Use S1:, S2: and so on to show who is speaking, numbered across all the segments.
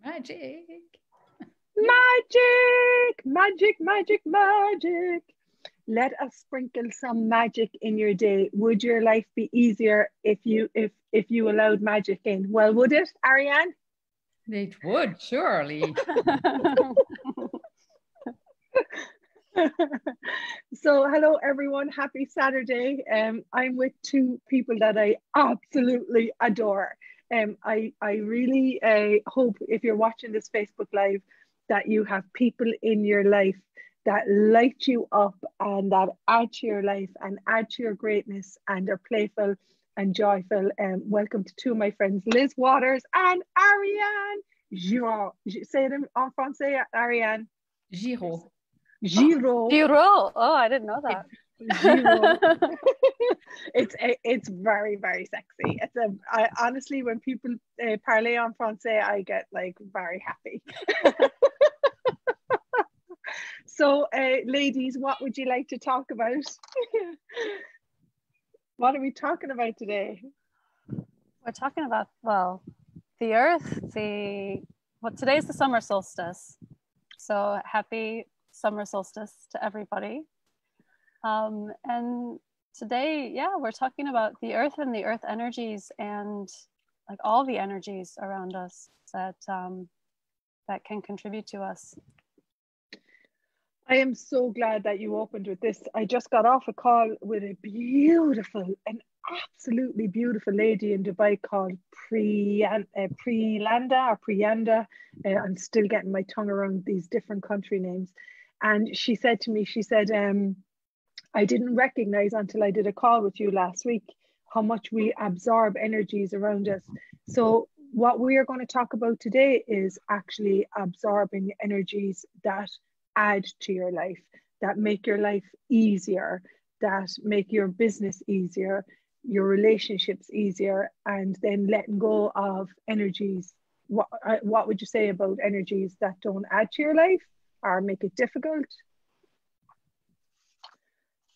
S1: Magic.
S2: Magic, magic, magic, magic. Let us sprinkle some magic in your day. Would your life be easier if you allowed magic in? Well, would it, Ariane?
S1: It would, surely.
S2: So hello everyone, happy Saturday. I'm with two people that I absolutely adore. I really hope if you're watching this Facebook Live that you have people in your life that light you up and that add to your life and add to your greatness and are playful and joyful. Welcome to two of my friends, Liz Waters and Ariane Giraud. Say it in français, Ariane.
S1: Giraud.
S2: Giraud.
S3: Giraud. Oh, I didn't know that.
S2: Giraud. It's very, very sexy. Honestly, when people parler en français, I get like very happy. So, ladies, what would you like to talk about? What are we talking about today?
S3: We're talking about, well, the earth, today's the summer solstice. So happy summer solstice to everybody. And today, yeah, we're talking about the earth and the earth energies and like all the energies around us that can contribute to us.
S2: I am so glad that you opened with this. I just got off a call with an absolutely beautiful lady in Dubai called Priyanda. I'm still getting my tongue around these different country names. And she said to me, I didn't recognize until I did a call with you last week how much we absorb energies around us. So what we are going to talk about today is actually absorbing energies that add to your life, that make your life easier, that make your business easier, your relationships easier, and then letting go of energies. What would you say about energies that don't add to your life or make it difficult?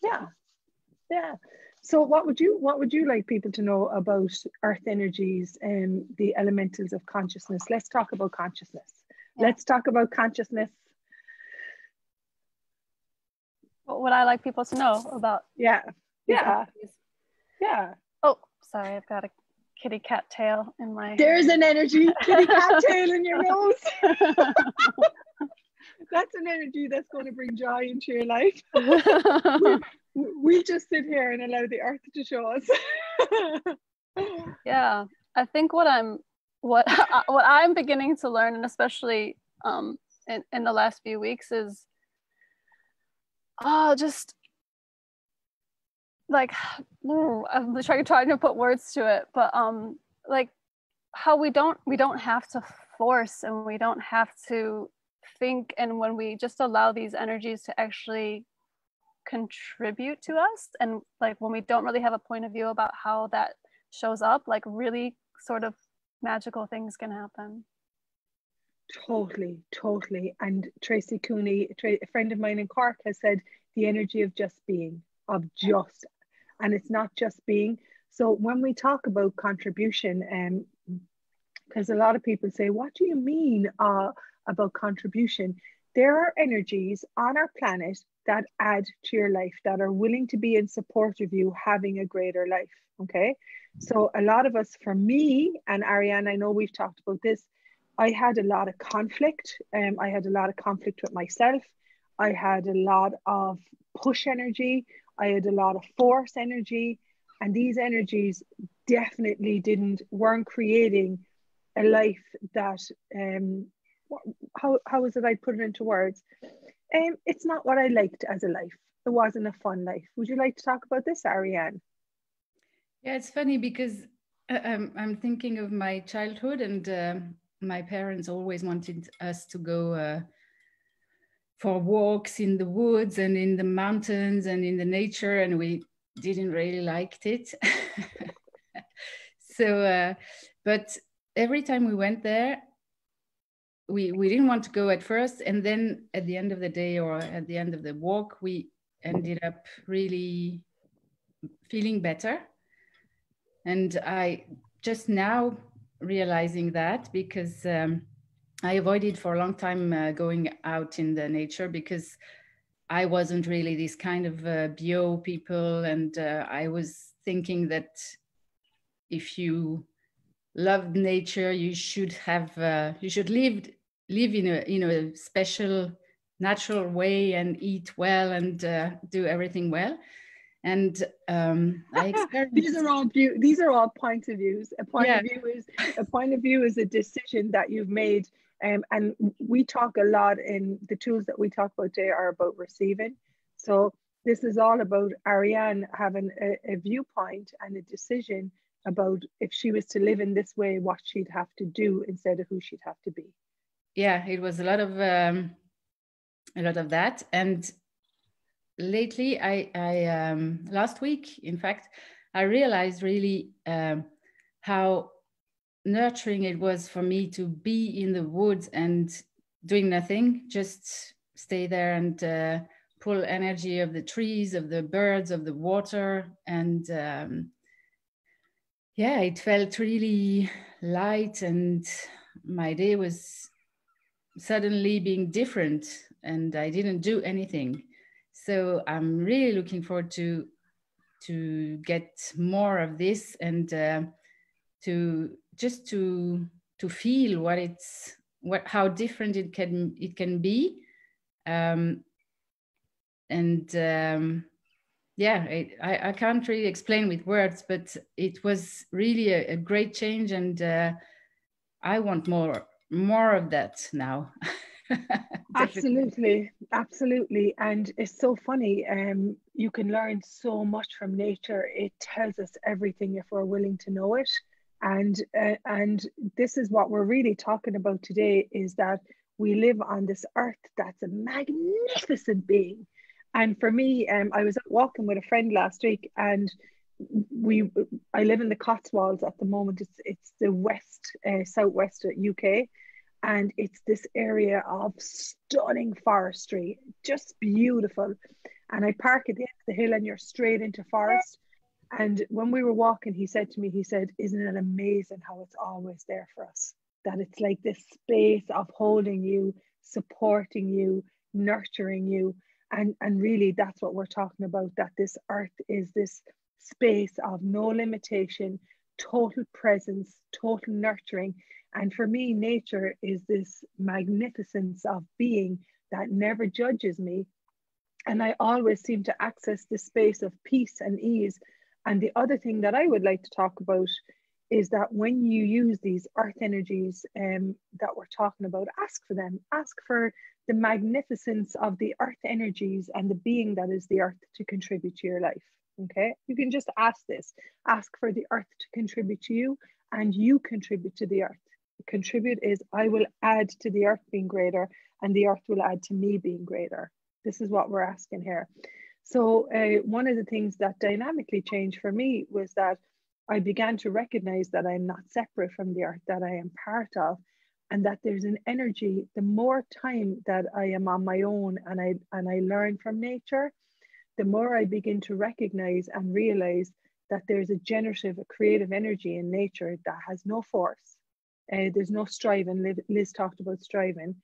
S2: Yeah. So what would you like people to know about earth energies and the elementals of consciousness? Let's talk about consciousness. Yeah. Let's talk about consciousness.
S3: What would I like people to know about?
S2: Yeah.
S3: Oh, sorry, I've got a kitty cat tail in my...
S2: There's an energy, kitty cat tail in your nose. That's an energy that's going to bring joy into your life. We just sit here and allow the earth to show us.
S3: Yeah, I think what I'm beginning to learn, and especially in the last few weeks, is just like I'm trying to put words to it, but like how we don't have to force and we don't have to think, and when we just allow these energies to actually contribute to us, and like when we don't really have a point of view about how that shows up, like really sort of magical things can happen.
S2: Totally. And Tracy Cooney, a friend of mine in Cork, has said the energy of just being, and it's not just being. So when we talk about contribution, because a lot of people say, what do you mean about contribution? There are energies on our planet that add to your life, that are willing to be in support of you having a greater life. Okay. So a lot of us, for me and Ariane, I know we've talked about this, I had a lot of conflict. I had a lot of conflict with myself. I had a lot of push energy. I had a lot of force energy. And these energies definitely weren't creating a life that, how is it I put it into words? It's not what I liked as a life. It wasn't a fun life. Would you like to talk about this, Ariane?
S1: Yeah, it's funny because I'm thinking of my childhood, and my parents always wanted us to go for walks in the woods and in the mountains and in the nature, and we didn't really liked it. So, but every time we went there, we didn't want to go at first, and then at the end of the day or at the end of the walk, we ended up really feeling better. And I just now realizing that, because I avoided for a long time going out in the nature because I wasn't really this kind of bio people, and I was thinking that if you love nature, you should have you should live in a special natural way and eat well and do everything well. And I
S2: These
S1: experienced,
S2: are all these are all points of views.
S1: yeah,
S2: A point of view is a decision that you've made. And we talk a lot in the tools that we talk about today are about receiving. So this is all about Ariane having a viewpoint and a decision about if she was to live in this way, what she'd have to do instead of who she'd have to be.
S1: yeah, it was a lot of that. And lately, I last week, in fact, I realized really how nurturing it was for me to be in the woods and doing nothing, just stay there and pull energy of the trees, of the birds, of the water. And yeah, it felt really light, and my day was suddenly being different, and I didn't do anything. So I'm really looking forward to get more of this, and to just to feel what how different it can be, um, and yeah, I can't really explain with words, but it was really a great change, and I want more of that now. Definitely.
S2: Absolutely, absolutely. And it's so funny. You can learn so much from nature. It tells us everything if we're willing to know it. And this is what we're really talking about today, is that we live on this earth that's a magnificent being. And for me, I was out walking with a friend last week, and we I live in the Cotswolds at the moment. It's the west, southwest of UK, and it's this area of stunning forestry, just beautiful. And I park at the end of the hill and you're straight into forest. And when we were walking, he said to me, he said, isn't it amazing how it's always there for us? That it's like this space of holding you, supporting you, nurturing you. And really, that's what we're talking about, that this earth is this space of no limitation, total presence, total nurturing. And for me, nature is this magnificence of being that never judges me. And I always seem to access this space of peace and ease. And the other thing that I would like to talk about is that when you use these earth energies that we're talking about, ask for them. Ask for the magnificence of the earth energies and the being that is the earth to contribute to your life. Okay, you can just ask this. Ask for the earth to contribute to you, and you contribute to the earth. Contribute is I will add to the earth being greater, and the earth will add to me being greater. This is what we're asking here. So one of the things that dynamically changed for me was that I began to recognize that I'm not separate from the earth, that I am part of, and that there's an energy. The more time that I am on my own and I learn from nature, the more I begin to recognize and realize that there's a generative, a creative energy in nature that has no force. There's no striving. Liz talked about striving.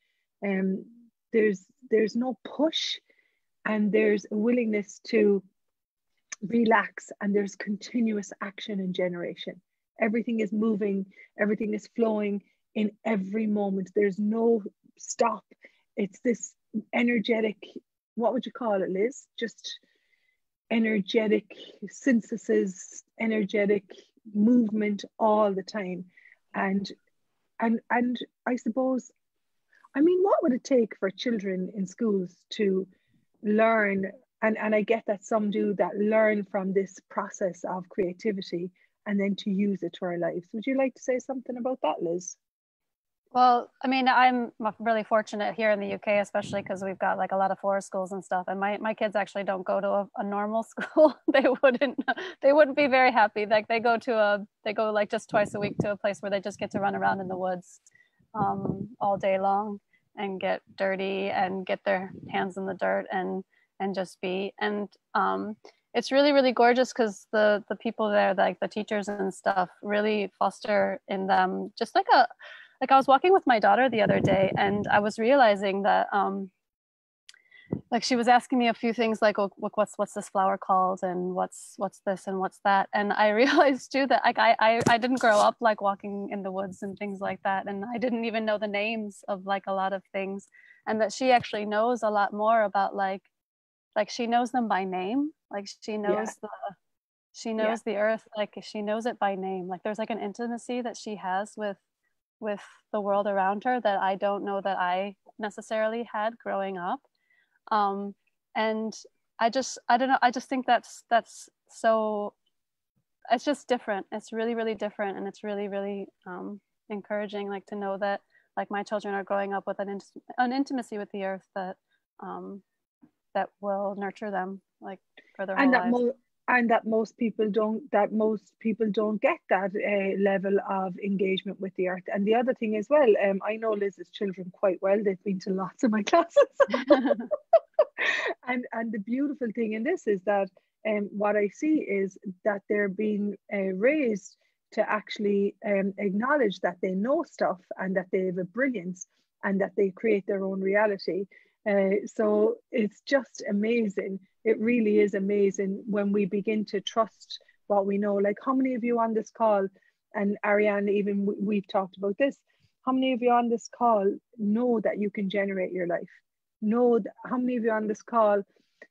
S2: There's no push, and there's a willingness to relax, and there's continuous action and generation. Everything is moving, everything is flowing in every moment. There's no stop. It's this energetic, what would you call it, Liz? Just energetic synthesis, energetic movement all the time. And I suppose, I mean, what would it take for children in schools to learn, and I get that some do, that learn from this process of creativity and then to use it to our lives? Would you like to say something about that, Liz?
S3: Well, I mean, I'm really fortunate here in the UK, especially because we've got like a lot of forest schools and stuff. And my kids actually don't go to a normal school. They wouldn't be very happy. Like they go like just twice a week to a place where they just get to run around in the woods all day long and get dirty and get their hands in the dirt and just be. And it's really, really gorgeous because the people there, like the teachers and stuff, really foster in them just like like I was walking with my daughter the other day, and I was realizing that like she was asking me a few things like, oh, what's this flower called, and what's this and what's that, and I realized too that like I didn't grow up like walking in the woods and things like that, and I didn't even know the names of like a lot of things, and that she actually knows a lot more about like she knows them by name, like she knows the earth, like she knows it by name, like there's like an intimacy that she has with the world around her that I don't know that I necessarily had growing up. And I don't know, I just think that's so, it's just different, it's really different, and it's really encouraging, like to know that like my children are growing up with an intimacy with the earth that that will nurture them like for their whole lives.
S2: And that most people don't get that level of engagement with the earth. And the other thing as well, I know Liz's children quite well. They've been to lots of my classes. and the beautiful thing in this is that what I see is that they're being raised to actually acknowledge that they know stuff, and that they have a brilliance, and that they create their own reality. So it's just amazing. It really is amazing when we begin to trust what we know. Like, how many of you on this call, and Ariane, even we've talked about this, how many of you on this call know that you can generate your life? How many of you on this call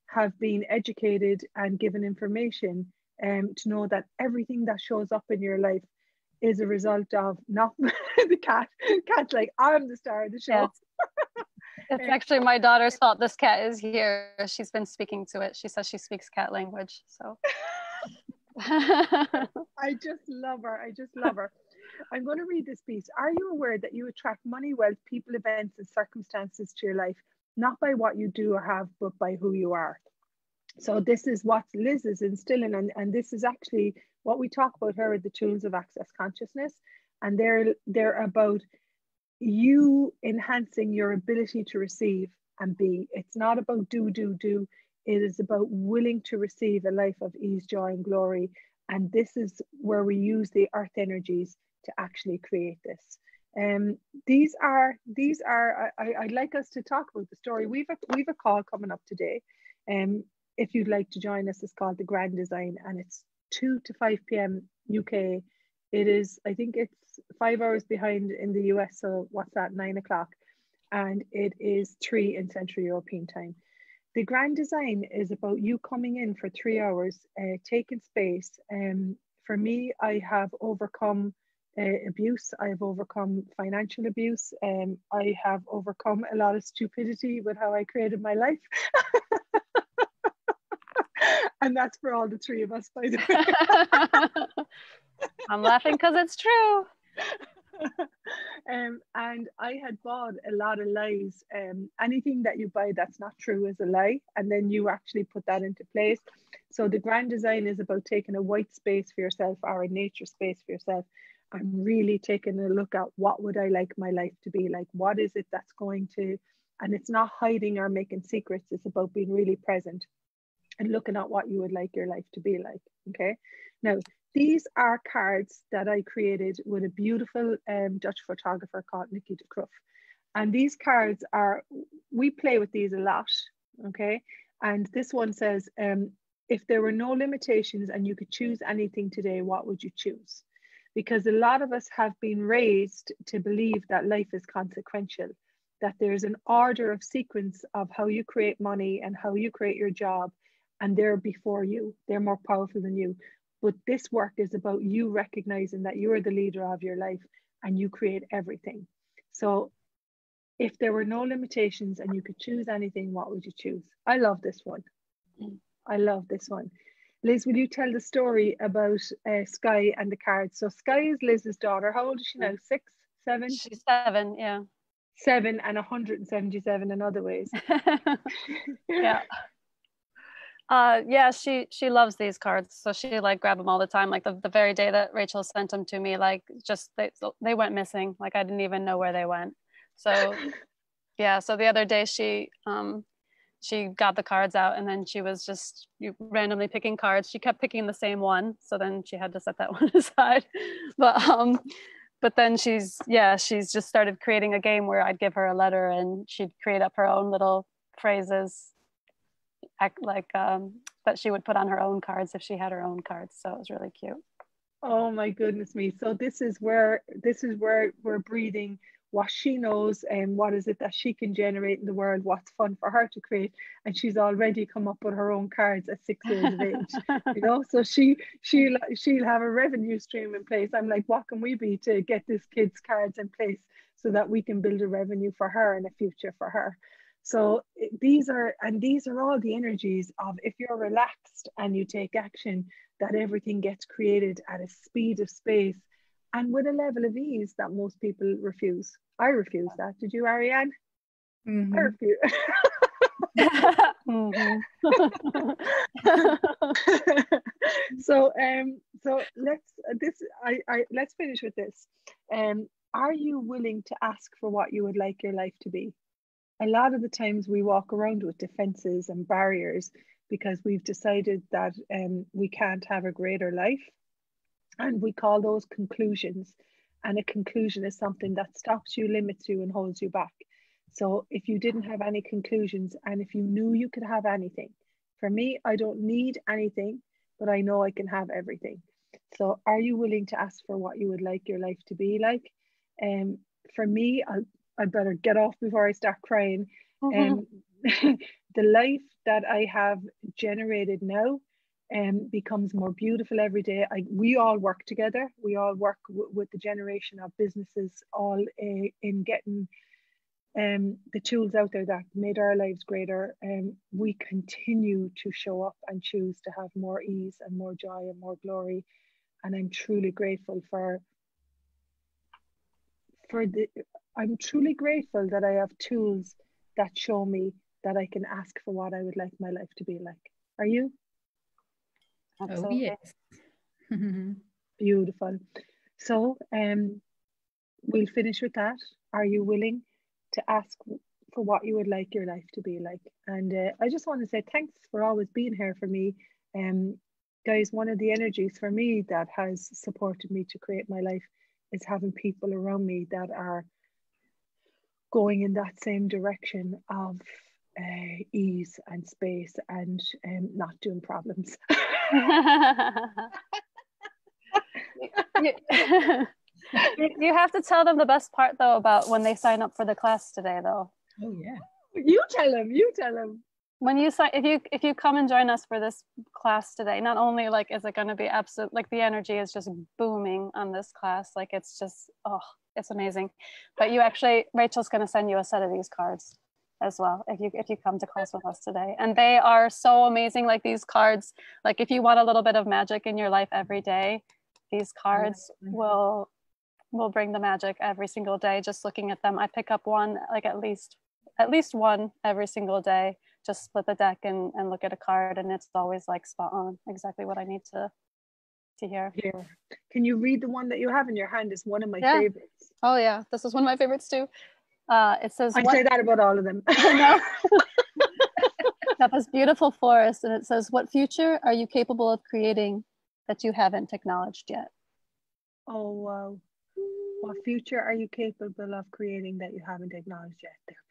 S2: have been educated and given information to know that everything that shows up in your life is a result of not the cat. Cat's like, I'm the star of the show.
S3: Yes. It's actually my daughter's fault this cat is here. She's been speaking to it. She says she speaks cat language. So
S2: I just love her. I'm going to read this piece. Are you aware that you attract money, wealth, people, events, and circumstances to your life, not by what you do or have, but by who you are? So this is what Liz is instilling, and this is actually what we talk about here at the Tools of Access Consciousness, and they're about you enhancing your ability to receive and be. It's not about do. It is about willing to receive a life of ease, joy, and glory. And this is where we use the earth energies to actually create this. These are. I'd like us to talk about the story. We've a call coming up today. If you'd like to join us, it's called the Grand Design, and it's 2 to 5 p.m. UK. It is, I think it's 5 hours behind in the US, so what's that, 9 o'clock? And it is 3 in Central European time. The Grand Design is about you coming in for 3 hours, taking space. For me, I have overcome abuse. I have overcome financial abuse. I have overcome a lot of stupidity with how I created my life. And that's for all the three of us, by the way.
S3: I'm laughing because it's true.
S2: And I had bought a lot of lies. Anything that you buy that's not true is a lie, and then you actually put that into place. So the Grand Design is about taking a white space for yourself, or a nature space for yourself, and really taking a look at what would I like my life to be like. What is it that's going to, and it's not hiding or making secrets. It's about being really present and looking at what you would like your life to be like. Okay, now these are cards that I created with a beautiful Dutch photographer called Nikki de Kruff. And these cards are, we play with these a lot, okay? And this one says, if there were no limitations and you could choose anything today, what would you choose? Because a lot of us have been raised to believe that life is consequential, that there's an order of sequence of how you create money and how you create your job, and they're before you, they're more powerful than you. But this work is about you recognizing that you're the leader of your life and you create everything. So if there were no limitations and you could choose anything, what would you choose? I love this one. I love this one. Liz, will you tell the story about Sky and the cards? So Sky is Liz's daughter. How old is she now? 6, 7?
S3: She's 7, yeah.
S2: 7 and 177 in other ways.
S3: Yeah. Yeah, she loves these cards, so she like grab them all the time. Like the very day that Rachel sent them to me, like just they went missing. Like I didn't even know where they went. So yeah, so the other day she got the cards out, and then she was just randomly picking cards. She kept picking the same one, so then she had to set that one aside. But but then she's just started creating a game where I'd give her a letter and she'd create up her own little phrases, like that she would put on her own cards if she had her own cards. So it was really cute.
S2: Oh my goodness me. So this is where we're breathing what she knows and what is it that she can generate in the world, what's fun for her to create. And she's already come up with her own cards at 6 years of age. You know, so she'll have a revenue stream in place. I'm like, what can we be to get this kid's cards in place so that we can build a revenue for her and a future for her? So these are all the energies of, if you're relaxed and you take action, that everything gets created at a speed of space and with a level of ease that most people refuse. I refuse that. Did you, Ariane?
S1: Mm-hmm.
S2: I refuse. So let's finish with this. Are you willing to ask for what you would like your life to be? A lot of the times we walk around with defenses and barriers because we've decided that we can't have a greater life, and we call those conclusions. And a conclusion is something that stops you, limits you, and holds you back. So if you didn't have any conclusions, and if you knew you could have anything, for me, I don't need anything, but I know I can have everything. So are you willing to ask for what you would like your life to be like? For me, I better get off before I start crying. The life that I have generated now becomes more beautiful every day. We all work together. We all work with the generation of businesses, all in getting the tools out there that made our lives greater. We continue to show up and choose to have more ease and more joy and more glory. And I'm truly grateful I'm truly grateful that I have tools that show me that I can ask for what I would like my life to be like. Are you?
S3: Absolutely.
S1: Oh, yes.
S2: Beautiful. So we'll finish with that. Are you willing to ask for what you would like your life to be like? And I just want to say thanks for always being here for me. Guys, one of the energies for me that has supported me to create my life is having people around me that are going in that same direction of ease and space and not doing problems.
S3: You have to tell them the best part though about when they sign up for the class today though.
S1: Oh yeah.
S2: You tell them.
S3: When you sign, if you come and join us for this class today, not only like is it going to be absolute, like the energy is just booming on this class, like it's just, oh, it's amazing. But you actually, Rachel's going to send you a set of these cards as well if you come to class with us today, and they are so amazing. Like these cards, like if you want a little bit of magic in your life every day, these cards will bring the magic every single day. Just looking at them, I pick up one, like at least one every single day. Just split the deck and look at a card, and it's always like spot on, exactly what I need to hear.
S2: Here, can you read the one that you have in your hand? Is one of my favorites.
S3: Oh yeah, this is one of my favorites too. It says,
S2: I say that about all of them.
S3: I know. Got this beautiful forest, and it says, what future are you capable of creating that you haven't acknowledged yet?
S2: Oh wow. What future are you capable of creating that you haven't acknowledged yet? They're beautiful.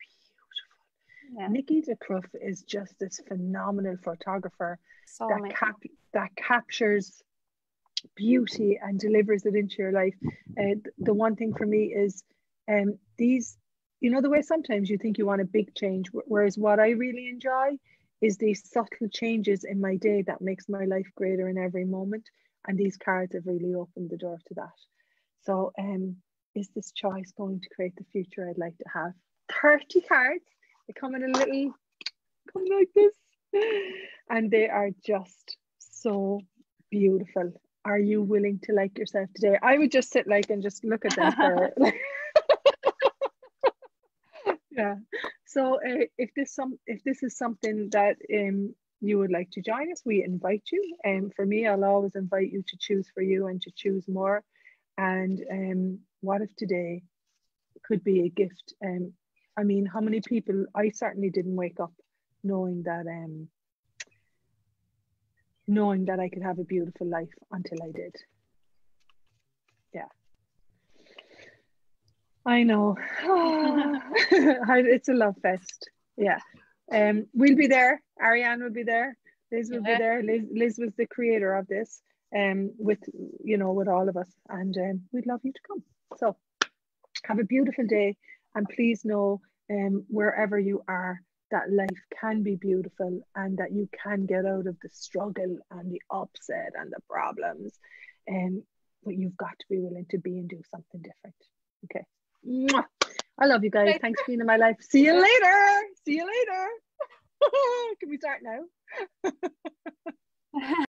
S2: Yeah. Nikki DeCruff is just this phenomenal photographer that captures beauty and delivers it into your life. The one thing for me is these, you know, the way sometimes you think you want a big change, whereas what I really enjoy is these subtle changes in my day that makes my life greater in every moment. And these cards have really opened the door to that. So is this choice going to create the future I'd like to have? 30 cards. They come in a little, come like this. And they are just so beautiful. Are you willing to like yourself today? I would just sit like and just look at them for yeah. So if this is something that you would like to join us, we invite you. For me, I'll always invite you to choose for you and to choose more. And what if today could be a gift? I mean, how many people, I certainly didn't wake up knowing that I could have a beautiful life until I did. Yeah. I know. It's a love fest. Yeah. We'll be there. Ariane will be there. Liz will be there. Liz was the creator of this, with with all of us, and we'd love you to come. So have a beautiful day, and please know, wherever you are, that life can be beautiful, and that you can get out of the struggle and the upset and the problems, but you've got to be willing to be and do something different. Okay. Mwah. I love you guys. Thanks for being in my life. See you later. See you later. Can we start now?